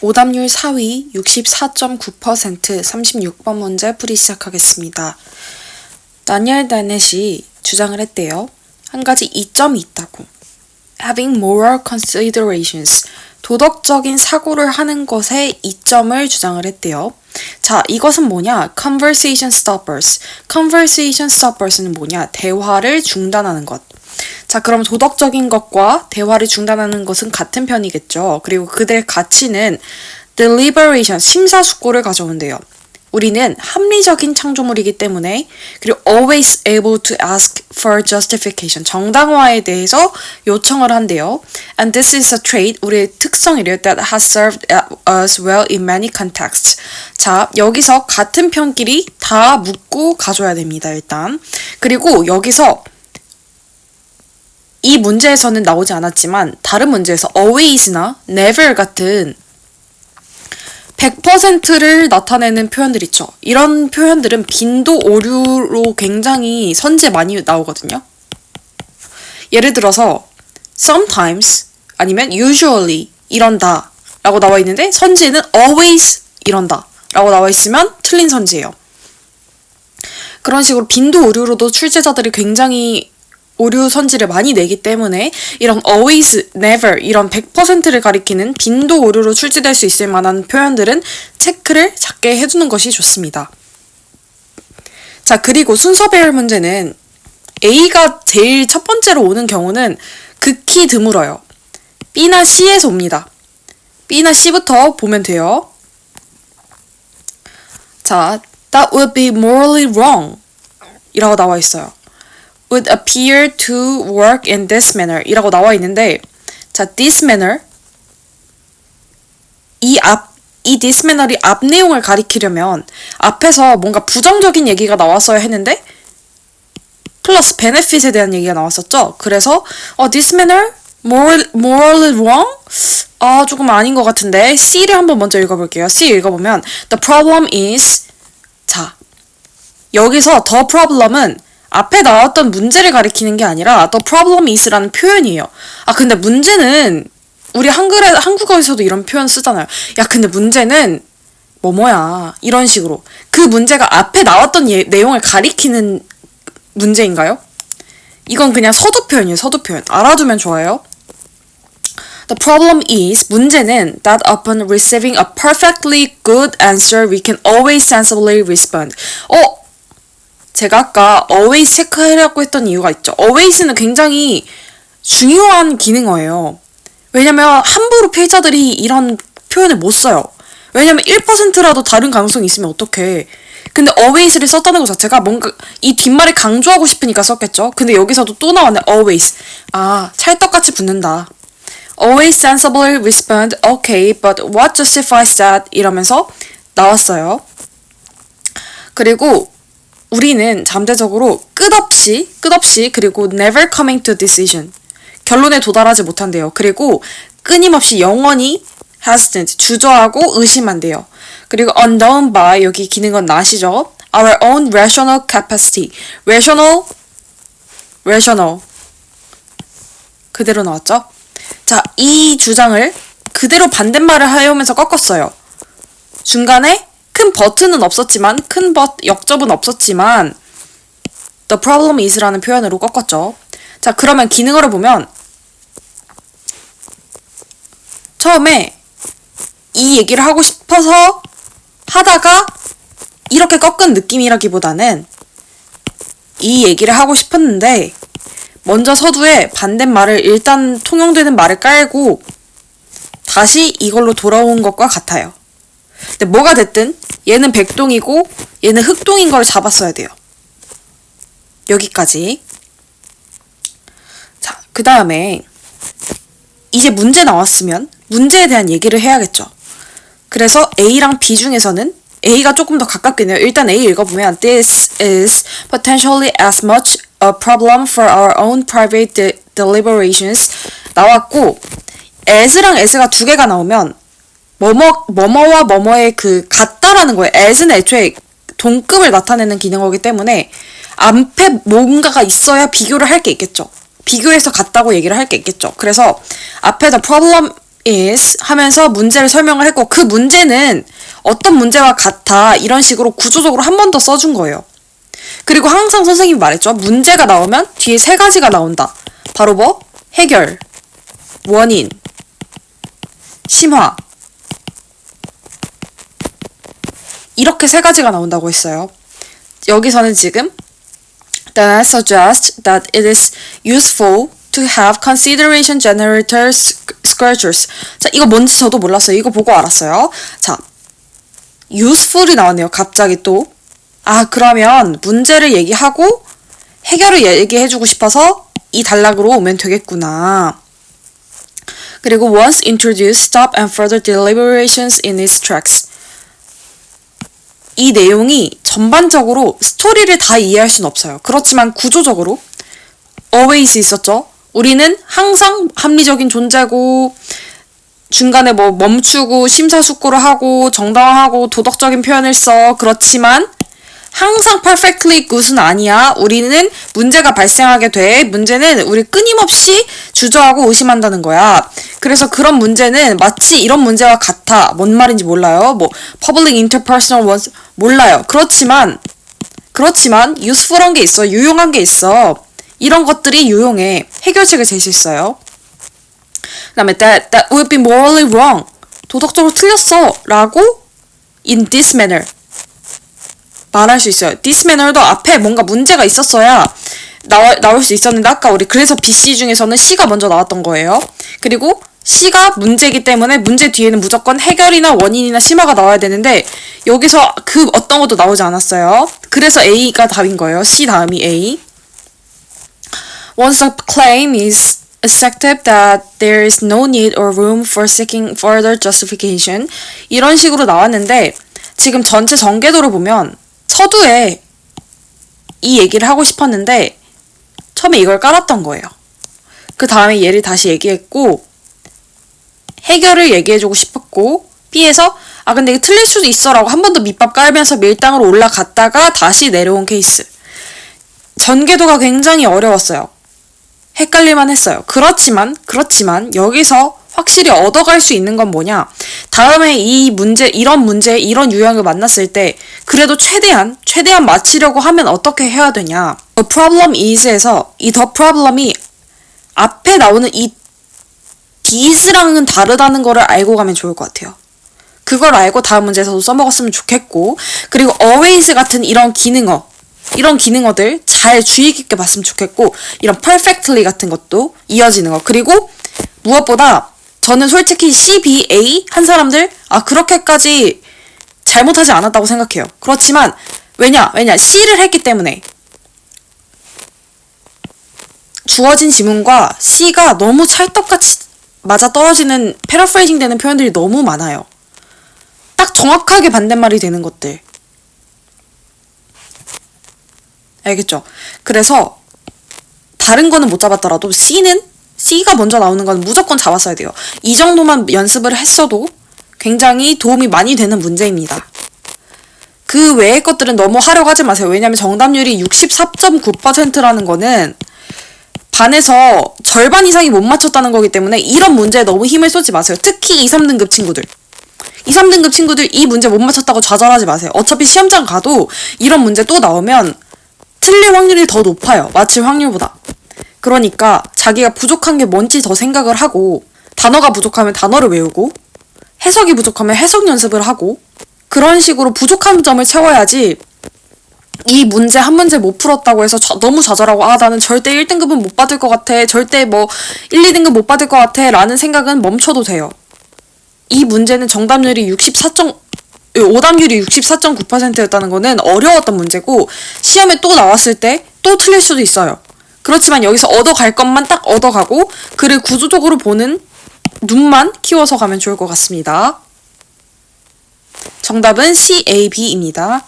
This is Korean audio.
오답률 4위 64.9% 36번 문제 풀이 시작하겠습니다. 다니엘 다넷이 주장을 했대요. 한 가지 이점이 있다고. Having moral considerations. 도덕적인 사고를 하는 것에 이점을 주장을 했대요. 자, 이것은 뭐냐? Conversation stoppers. Conversation stoppers는 뭐냐? 대화를 중단하는 것. 자, 그럼 도덕적인 것과 대화를 중단하는 것은 같은 편이겠죠. 그리고 그들의 가치는 deliberation, 심사숙고를 가져온대요. 우리는 합리적인 창조물이기 때문에 그리고 always able to ask for justification, 정당화에 대해서 요청을 한대요. And this is a trait, 우리의 특성이래요. That has served us well in many contexts. 자, 여기서 같은 편끼리 다 묻고 가줘야 됩니다, 일단. 그리고 여기서 이 문제에서는 나오지 않았지만 다른 문제에서 always나 never 같은 100%를 나타내는 표현들 있죠. 이런 표현들은 빈도 오류로 굉장히 선지에 많이 나오거든요. 예를 들어서 sometimes 아니면 usually 이런다 라고 나와 있는데 선지에는 always 이런다 라고 나와 있으면 틀린 선지예요. 그런 식으로 빈도 오류로도 출제자들이 굉장히 오류 선지를 많이 내기 때문에 이런 always, never 이런 100%를 가리키는 빈도 오류로 출제될 수 있을 만한 표현들은 체크를 작게 해두는 것이 좋습니다. 자, 그리고 순서배열 문제는 A가 제일 첫 번째로 오는 경우는 극히 드물어요. B나 C에서 옵니다. B나 C부터 보면 돼요. 자, that would be morally wrong 이라고 나와 있어요. would appear to work in this manner 이라고 나와 있는데, 자, this manner 이 this manner이 앞 내용을 가리키려면 앞에서 뭔가 부정적인 얘기가 나왔어야 했는데 플러스 benefit에 대한 얘기가 나왔었죠. 그래서 this manner morally wrong? 조금 아닌 것 같은데 C를 한번 먼저 읽어볼게요. C 읽어보면 the problem is, 자, 여기서 the problem은 앞에 나왔던 문제를 가리키는 게 아니라 the problem is라는 표현이에요. 근데 문제는 우리 한국어에서도 이런 표현 쓰잖아요. 야, 근데 문제는 뭐뭐야 이런 식으로. 그 문제가 앞에 나왔던 내용을 가리키는 문제인가요? 이건 그냥 서두 표현이에요. 서두 표현. 알아두면 좋아요. The problem is, 문제는 that upon receiving a perfectly good answer we can always sensibly respond. 제가 아까 always 체크하려고 했던 이유가 있죠. always는 굉장히 중요한 기능어예요. 왜냐면 함부로 필자들이 이런 표현을 못 써요. 왜냐면 1%라도 다른 가능성이 있으면 어떡해. 근데 always를 썼다는 것 자체가 뭔가 이 뒷말을 강조하고 싶으니까 썼겠죠. 근데 여기서도 또 나왔네. always. 찰떡같이 붙는다. always sensibly respond, okay, but what justifies that? 이러면서 나왔어요. 그리고 우리는 잠재적으로 끝없이 그리고 never coming to decision, 결론에 도달하지 못한대요. 그리고 끊임없이 영원히 hesitant, 주저하고 의심한대요. 그리고 unknown by, 여기 기능은 아시죠? Our own rational capacity. rational 그대로 나왔죠? 자, 이 주장을 그대로 반대말을 하면서 꺾었어요. 중간에 큰 버튼은 없었지만, 역접은 없었지만 the problem is라는 표현으로 꺾었죠. 자, 그러면 기능어를 보면 처음에 이 얘기를 하고 싶어서 하다가 이렇게 꺾은 느낌이라기보다는 이 얘기를 하고 싶었는데 먼저 서두에 반대말을 일단 통용되는 말을 깔고 다시 이걸로 돌아온 것과 같아요. 근데 뭐가 됐든 얘는 백동이고 얘는 흑동인 걸 잡았어야 돼요. 여기까지. 자, 그 다음에 이제 문제 나왔으면 문제에 대한 얘기를 해야겠죠. 그래서 A랑 B 중에서는 A가 조금 더 가깝겠네요. 일단 A 읽어보면 This is potentially as much a problem for our own private deliberations 나왔고, as랑 as가 두 개가 나오면 뭐뭐와 뭐뭐의 그 같다라는 거예요. as는 애초에 동급을 나타내는 기능어기 때문에 앞에 뭔가가 있어야 비교를 할 게 있겠죠. 비교해서 같다고 얘기를 할 게 있겠죠. 그래서 앞에 the problem is 하면서 문제를 설명을 했고 그 문제는 어떤 문제와 같아 이런 식으로 구조적으로 한 번 더 써준 거예요. 그리고 항상 선생님이 말했죠. 문제가 나오면 뒤에 세 가지가 나온다. 바로 뭐? 해결, 원인, 심화. 이렇게 세 가지가 나온다고 했어요. 여기서는 지금 Then I suggest that it is useful to have consideration generator structures. 자, 이거 뭔지 저도 몰랐어요. 이거 보고 알았어요. 자, useful이 나왔네요. 갑자기 또. 아, 그러면 문제를 얘기하고 해결을 얘기해주고 싶어서 이 단락으로 오면 되겠구나. 그리고 once introduced, stop and further deliberations in its tracks. 이 내용이 전반적으로 스토리를 다 이해할 수는 없어요. 그렇지만 구조적으로 always 있었죠. 우리는 항상 합리적인 존재고 중간에 뭐 멈추고 심사숙고를 하고 정당화하고 도덕적인 표현을 써. 그렇지만 항상 perfectly good은 아니야. 우리는 문제가 발생하게 돼. 문제는 우리 끊임없이 주저하고 의심한다는 거야. 그래서 그런 문제는 마치 이런 문제와 같아. 뭔 말인지 몰라요. 뭐 public interpersonal ones 몰라요. 그렇지만 useful한 게 있어. 유용한 게 있어. 이런 것들이 유용해. 해결책을 제시했어요. 그 다음에 that would be morally wrong. 도덕적으로 틀렸어. 라고 in this manner. 말할 수 있어요. this manner도 앞에 뭔가 문제가 있었어야 나올 수 있었는데 아까 우리 그래서 BC 중에서는 C가 먼저 나왔던 거예요. 그리고 C가 문제이기 때문에 문제 뒤에는 무조건 해결이나 원인이나 심화가 나와야 되는데 여기서 그 어떤 것도 나오지 않았어요. 그래서 A가 답인 거예요. C 다음이 A. Once a claim is accepted that there is no need or room for seeking further justification. 이런 식으로 나왔는데 지금 전체 전개도를 보면 서두에 이 얘기를 하고 싶었는데 처음에 이걸 깔았던 거예요. 그 다음에 얘를 다시 얘기했고 해결을 얘기해주고 싶었고 B에서 아 근데 이거 틀릴 수도 있어 라고 한 번 더 밑밥 깔면서 밀당으로 올라갔다가 다시 내려온 케이스. 전개도가 굉장히 어려웠어요. 헷갈릴만 했어요. 그렇지만 여기서 확실히 얻어갈 수 있는 건 뭐냐? 다음에 이런 문제, 이런 유형을 만났을 때 그래도 최대한 맞히려고 하면 어떻게 해야 되냐? The problem is에서 이 the problem이 앞에 나오는 이 this랑은 다르다는 거를 알고 가면 좋을 것 같아요. 그걸 알고 다음 문제에서도 써먹었으면 좋겠고 그리고 always 같은 이런 기능어들 잘 주의 깊게 봤으면 좋겠고 이런 perfectly 같은 것도 이어지는 거. 그리고 무엇보다 저는 솔직히 C, B, A 한 사람들 그렇게까지 잘못하지 않았다고 생각해요. 그렇지만 왜냐 C를 했기 때문에 주어진 지문과 C가 너무 찰떡같이 맞아떨어지는 패러프레이징 되는 표현들이 너무 많아요. 딱 정확하게 반대말이 되는 것들. 알겠죠? 그래서 다른 거는 못 잡았더라도 C가 먼저 나오는 건 무조건 잡았어야 돼요. 이 정도만 연습을 했어도 굉장히 도움이 많이 되는 문제입니다. 그 외의 것들은 너무 하려고 하지 마세요. 왜냐면 정답률이 64.9%라는 거는 반에서 절반 이상이 못 맞췄다는 거기 때문에 이런 문제에 너무 힘을 쏟지 마세요. 특히 2, 3등급 친구들. 2, 3등급 친구들 이 문제 못 맞췄다고 좌절하지 마세요. 어차피 시험장 가도 이런 문제 또 나오면 틀릴 확률이 더 높아요. 맞힐 확률보다. 그러니까 자기가 부족한 게 뭔지 더 생각을 하고 단어가 부족하면 단어를 외우고 해석이 부족하면 해석 연습을 하고 그런 식으로 부족한 점을 채워야지 이 문제 한 문제 못 풀었다고 해서 너무 좌절하고 나는 절대 1등급은 못 받을 것 같아. 절대 뭐 1, 2등급 못 받을 것 같아 라는 생각은 멈춰도 돼요. 이 문제는 정답률이 오답률이 64.9%였다는 거는 어려웠던 문제고 시험에 또 나왔을 때 또 틀릴 수도 있어요. 그렇지만 여기서 얻어갈 것만 딱 얻어가고 글을 구조적으로 보는 눈만 키워서 가면 좋을 것 같습니다. 정답은 C, A, B입니다.